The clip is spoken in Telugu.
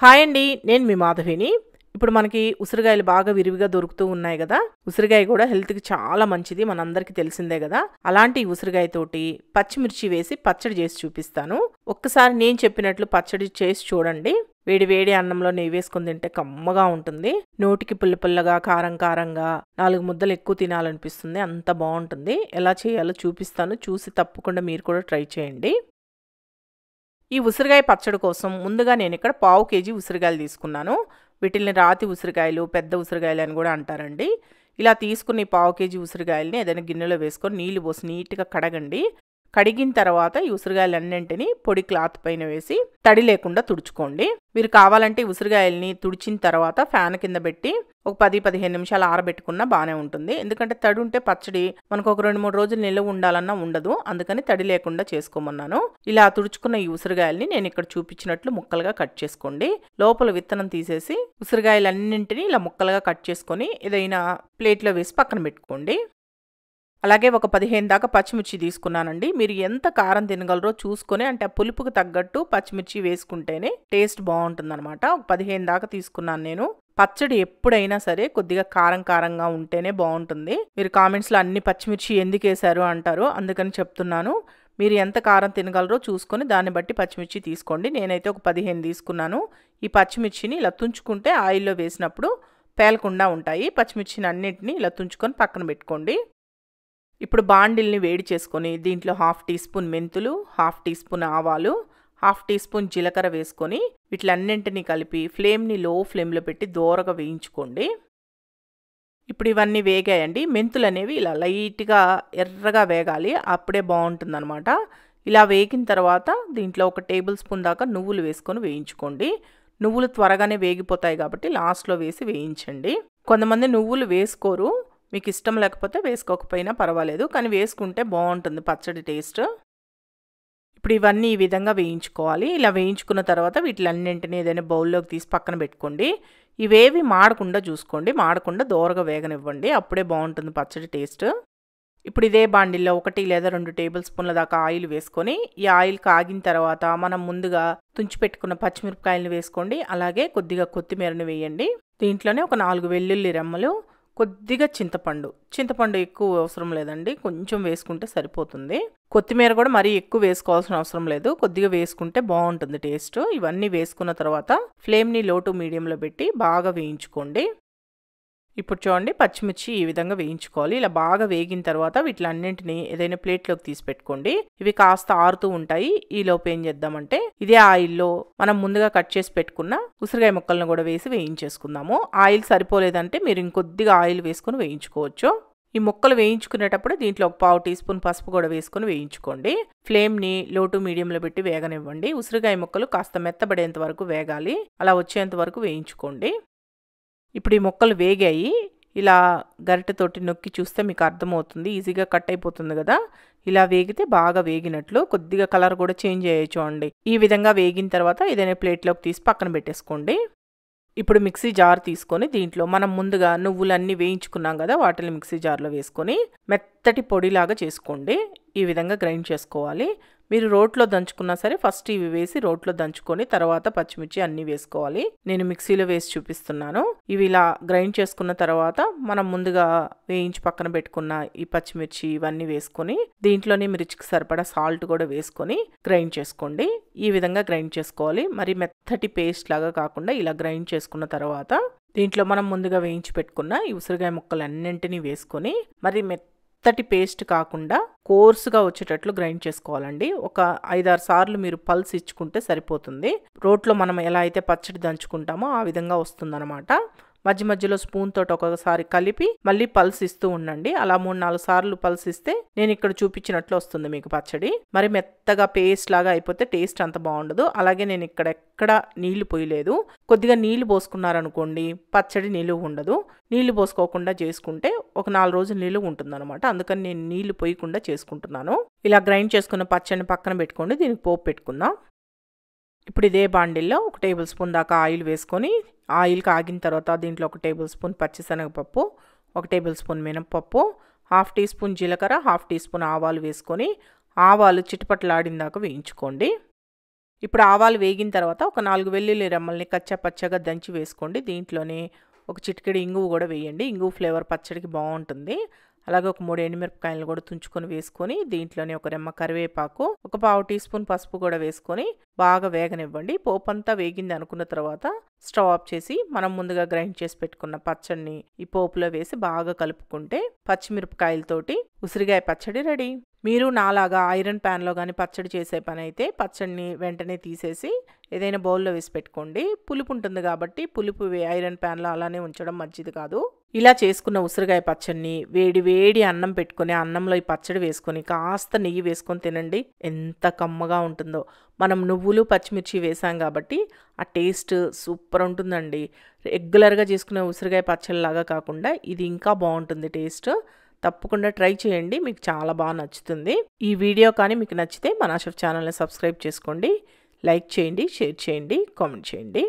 హాయ్ అండి, నేను మీ మాధవిని. ఇప్పుడు మనకి ఉసిరికాయలు బాగా విరివిగా దొరుకుతూ ఉన్నాయి కదా. ఉసిరికాయ కూడా హెల్త్కి చాలా మంచిది, మనందరికీ తెలిసిందే కదా. అలాంటి ఉసిరికాయతోటి పచ్చిమిర్చి వేసి పచ్చడి చేసి చూపిస్తాను. ఒక్కసారి నేను చెప్పినట్లు పచ్చడి చేసి చూడండి. వేడి వేడి అన్నంలో నెయ్యి వేసుకొని తింటే కమ్మగా ఉంటుంది. నోటికి పుల్ల పుల్లగా, కారం కారంగా 4 ముద్దలు ఎక్కువ తినాలనిపిస్తుంది. అంత బాగుంటుంది. ఎలా చేయాలో చూపిస్తాను. చూసి తప్పకుండా మీరు కూడా ట్రై చేయండి. ఈ ఉసిరికాయ పచ్చడి కోసం ముందుగా నేను ఇక్కడ 1/2 కేజీ ఉసిరికాయలు తీసుకున్నాను. వీటిల్ని రాతి ఉసిరికాయలు, పెద్ద ఉసిరికాయలు అని కూడా అంటారండి. ఇలా తీసుకుని 1/2 కేజీ ఉసిరికాయలని ఏదైనా గిన్నెలో వేసుకొని నీళ్లు పోసి నీట్గా కడగండి. కడిగిన తర్వాత ఈ ఉసిరికాయలన్నింటినీ పొడి క్లాత్ పైన వేసి తడి లేకుండా తుడుచుకోండి. మీరు కావాలంటే ఉసిరికాయల్ని తుడిచిన తర్వాత ఫ్యాన్ కింద పెట్టి ఒక 10-15 నిమిషాలు ఆరబెట్టుకున్నా బాగానే ఉంటుంది. ఎందుకంటే తడి ఉంటే పచ్చడి మనకు ఒక 2-3 రోజులు నిల్వ ఉండాలన్నా ఉండదు. అందుకని తడి లేకుండా చేసుకోమన్నాను. ఇలా తుడుచుకున్న ఈ ఉసిరికాయల్ని నేను ఇక్కడ చూపించినట్లు ముక్కలుగా కట్ చేసుకోండి. లోపల విత్తనం తీసేసి ఉసిరికాయలన్నింటినీ ఇలా ముక్కలుగా కట్ చేసుకొని ఏదైనా ప్లేట్లో వేసి పక్కన పెట్టుకోండి. అలాగే ఒక 15 దాకా పచ్చిమిర్చి తీసుకున్నానండి. మీరు ఎంత కారం తినగలరో చూసుకొని, అంటే ఆ పులుపుకు తగ్గట్టు పచ్చిమిర్చి వేసుకుంటేనే టేస్ట్ బాగుంటుందన్నమాట. ఒక 15 దాకా తీసుకున్నాను నేను. పచ్చడి ఎప్పుడైనా సరే కొద్దిగా కారం కారంగా ఉంటేనే బాగుంటుంది. మీరు కామెంట్స్లో అన్ని పచ్చిమిర్చి ఎందుకు వేశారు అంటారు, అందుకని చెప్తున్నాను. మీరు ఎంత కారం తినగలరో చూసుకొని దాన్ని బట్టి పచ్చిమిర్చి తీసుకోండి. నేనైతే ఒక 15 తీసుకున్నాను. ఈ పచ్చిమిర్చిని ఇలా తుంచుకుంటే ఆయిల్లో వేసినప్పుడు పేలకుండా ఉంటాయి. పచ్చిమిర్చిని అన్నింటినీ ఇలా తుంచుకొని పక్కన పెట్టుకోండి. ఇప్పుడు బాండిల్ని వేడి చేసుకొని దీంట్లో 1/2 టీ స్పూన్ మెంతులు, 1/2 టీ స్పూన్ ఆవాలు, 1/2 టీ స్పూన్ జీలకర్ర వేసుకొని వీటిలన్నింటినీ కలిపి ఫ్లేమ్ని లో ఫ్లేమ్లో పెట్టి దోరగా వేయించుకోండి. ఇప్పుడు ఇవన్నీ వేగాయండి. మెంతులు అనేవి ఇలా లైట్గా ఎర్రగా వేగాలి, అప్పుడే బాగుంటుందన్నమాట. ఇలా వేగిన తర్వాత దీంట్లో 1 టేబుల్ స్పూన్ దాకా నువ్వులు వేసుకొని వేయించుకోండి. నువ్వులు త్వరగానే వేగిపోతాయి కాబట్టి లాస్ట్లో వేసి వేయించండి. కొంతమంది నువ్వులు వేసుకోరు, మీకు ఇష్టం లేకపోతే వేసుకోకపోయినా పర్వాలేదు, కానీ వేసుకుంటే బాగుంటుంది పచ్చడి టేస్ట్. ఇప్పుడు ఇవన్నీ ఈ విధంగా వేయించుకోవాలి. ఇలా వేయించుకున్న తర్వాత వీటిలన్నింటినీ ఏదైనా బౌల్లోకి తీసి పక్కన పెట్టుకోండి. ఇవేవి మాడకుండా చూసుకోండి, మాడకుండా దోరగా వేగనివ్వండి, అప్పుడే బాగుంటుంది పచ్చడి టేస్ట్. ఇప్పుడు ఇదే బాండిల్లో 1 లేదా 2 టేబుల్ స్పూన్ల దాకా ఆయిల్ వేసుకొని ఈ ఆయిల్ కాగిన తర్వాత మనం ముందుగా తుంచిపెట్టుకున్న పచ్చిమిరపకాయలను వేసుకోండి. అలాగే కొద్దిగా కొత్తిమీరని వేయండి. దీంట్లోనే ఒక 4 వెల్లుల్లి రెమ్మలు, కొద్దిగా చింతపండు ఎక్కువ అవసరం లేదండి, కొంచెం వేసుకుంటే సరిపోతుంది. కొత్తిమీర కూడా మరీ ఎక్కువ వేసుకోవాల్సిన అవసరం లేదు, కొద్దిగా వేసుకుంటే బాగుంటుంది టేస్ట్. ఇవన్నీ వేసుకున్న తర్వాత ఫ్లేమ్ని లో టు మీడియంలో పెట్టి బాగా వేయించుకోండి. ఇప్పుడు చూడండి, పచ్చిమిర్చి ఈ విధంగా వేయించుకోవాలి. ఇలా బాగా వేగిన తర్వాత వీటిలన్నింటినీ ఏదైనా ప్లేట్లోకి తీసి పెట్టుకోండి. ఇవి కాస్త ఆరుతూ ఉంటాయి. ఈ లోపు ఏం చేద్దామంటే ఇదే ఆయిల్లో మనం ముందుగా కట్ చేసి పెట్టుకున్న ఉసిరికాయ ముక్కలను కూడా వేసి వేయించేసుకుందాము. ఆయిల్ సరిపోలేదంటే మీరు ఇంకొద్దిగా ఆయిల్ వేసుకొని వేయించుకోవచ్చు. ఈ ముక్కలు వేయించుకునేటప్పుడు దీంట్లో ఒక 1/2 టీ స్పూన్ పసుపు కూడా వేసుకొని వేయించుకోండి. ఫ్లేమ్ని లో టు మీడియంలో పెట్టి వేగనివ్వండి. ఉసిరికాయ ముక్కలు కాస్త మెత్తబడేంత వరకు వేగాలి, అలా వచ్చేంత వరకు వేయించుకోండి. ఇప్పుడు ఈ ముక్కలు వేగాయి. ఇలా గరిటెతోటి నొక్కి చూస్తే మీకు అర్థమవుతుంది, ఈజీగా కట్ అయిపోతుంది కదా. ఇలా వేగితే బాగా వేగినట్లు. కొద్దిగా కలర్ కూడా చేంజ్ అయ్యాయి చూడండి. ఈ విధంగా వేగిన తర్వాత ఏదైనా ప్లేట్లోకి తీసి పక్కన పెట్టేసుకోండి. ఇప్పుడు మిక్సీ జార్ తీసుకొని దీంట్లో మనం ముందుగా నువ్వులన్నీ వేయించుకున్నాం కదా, వాటిని మిక్సీ జార్లో వేసుకొని మెత్తటి పొడిలాగా చేసుకోండి. ఈ విధంగా గ్రైండ్ చేసుకోవాలి. మీరు రోట్లో దంచుకున్నా సరే ఫస్ట్ ఇవి వేసి రోట్లో దంచుకొని తర్వాత పచ్చిమిర్చి అన్నీ వేసుకోవాలి. నేను మిక్సీలో వేసి చూపిస్తున్నాను. ఇవి ఇలా గ్రైండ్ చేసుకున్న తర్వాత మనం ముందుగా వేయించి పక్కన పెట్టుకున్న ఈ పచ్చిమిర్చి ఇవన్నీ వేసుకొని దీంట్లోనే రుచికి సరిపడా సాల్ట్ కూడా వేసుకొని గ్రైండ్ చేసుకోండి. ఈ విధంగా గ్రైండ్ చేసుకోవాలి. మరి మెత్తటి పేస్ట్ లాగా కాకుండా ఇలా గ్రైండ్ చేసుకున్న తర్వాత దీంట్లో మనం ముందుగా వేయించి పెట్టుకున్న ఈ ఉసిరికాయ ముక్కలు అన్నింటినీ వేసుకొని మరి మెత్తటి పేస్ట్ కాకుండా కోర్సుగా వచ్చేటట్లు గ్రైండ్ చేసుకోవాలండి. ఒక 5-6 సార్లు మీరు పల్స్ ఇచ్చుకుంటే సరిపోతుంది. రోట్లో మనం ఎలా అయితే పచ్చడి దంచుకుంటామో ఆ విధంగా వస్తుందన్నమాట. మధ్య మధ్యలో స్పూన్ తోటి ఒక్కొక్కసారి కలిపి మళ్ళీ పల్స్ ఇస్తూ ఉండండి. అలా 3-4 సార్లు పల్స్ ఇస్తే నేను ఇక్కడ చూపించినట్లు వస్తుంది మీకు పచ్చడి. మరి మెత్తగా పేస్ట్ లాగా అయిపోతే టేస్ట్ అంత బాగుండదు. అలాగే నేను ఇక్కడ ఎక్కడ నీళ్లు పోయలేదు. కొద్దిగా నీళ్లు పోసుకున్నారనుకోండి పచ్చడి నిలువ ఉండదు. నీళ్లు పోసుకోకుండా చేసుకుంటే ఒక 4 రోజులు నిలువ ఉంటుందన్నమాట. అందుకని నేను నీళ్లు పోయకుండా చేసుకుంటున్నాను. ఇలా గ్రైండ్ చేసుకున్న పచ్చడిని పక్కన పెట్టుకోండి. దీనికి పోపు పెట్టుకుందాం. ఇప్పుడు ఇదే బాండిల్లో 1 టేబుల్ స్పూన్ దాకా ఆయిల్ వేసుకొని ఆయిల్ కాగిన తర్వాత దీంట్లో 1 టేబుల్ స్పూన్ పచ్చిశనగపప్పు, 1 టేబుల్ స్పూన్ మినపప్పు, 1/2 టీ స్పూన్ జీలకర్ర, 1/2 టీ స్పూన్ ఆవాలు వేసుకొని ఆవాలు చిటపటలాడిన దాకా వేయించుకోండి. ఇప్పుడు ఆవాలు వేగిన తర్వాత ఒక 4 వెల్లుల్లి రెమ్మల్ని కచ్చా పచ్చగా దంచి వేసుకోండి. దీంట్లోనే ఒక చిటికెడు ఇంగువ కూడా వేయండి. ఇంగువ ఫ్లేవర్ పచ్చడికి బాగుంటుంది. అలాగే ఒక 3 ఎండుమిరపకాయలు కూడా తుంచుకొని వేసుకొని దీంట్లోనే ఒక రెమ్మ కరివేపాకు, ఒక పావు టీ స్పూన్ పసుపు కూడా వేసుకొని బాగా వేగనివ్వండి. పోపు అంతా వేగింది అనుకున్న తర్వాత స్టవ్ ఆఫ్ చేసి మనం ముందుగా గ్రైండ్ చేసి పెట్టుకున్న పచ్చడిని ఈ పోపులో వేసి బాగా కలుపుకుంటే పచ్చిమిరపకాయలతోటి ఉసిరికాయ పచ్చడి రెడీ. మీరు నాలాగా ఐరన్ ప్యాన్లో కానీ పచ్చడి చేసే పని అయితే పచ్చడిని వెంటనే తీసేసి ఏదైనా బౌల్లో వేసి పెట్టుకోండి. పులుపు ఉంటుంది కాబట్టి పులుపు ఐరన్ ప్యాన్లో అలానే ఉంచడం మంచిది కాదు. ఇలా చేసుకున్న ఉసిరికాయ పచ్చడిని వేడి వేడి అన్నం పెట్టుకొని అన్నంలో ఈ పచ్చడి వేసుకొని కాస్త నెయ్యి వేసుకొని తినండి. ఎంత కమ్మగా ఉంటుందో. మనం నువ్వులు పచ్చిమిర్చి వేసాం కాబట్టి ఆ టేస్ట్ సూపర్ ఉంటుందండి. రెగ్యులర్గా చేసుకునే ఉసిరికాయ పచ్చడిలాగా కాకుండా ఇది ఇంకా బాగుంటుంది టేస్ట్. తప్పకుండా ట్రై చేయండి, మీకు చాలా బాగా నచ్చుతుంది. ఈ వీడియో కానీ మీకు నచ్చితే మన షెఫ్ ఛానల్ని సబ్స్క్రైబ్ చేసుకోండి, లైక్ చేయండి, షేర్ చేయండి, కామెంట్ చేయండి.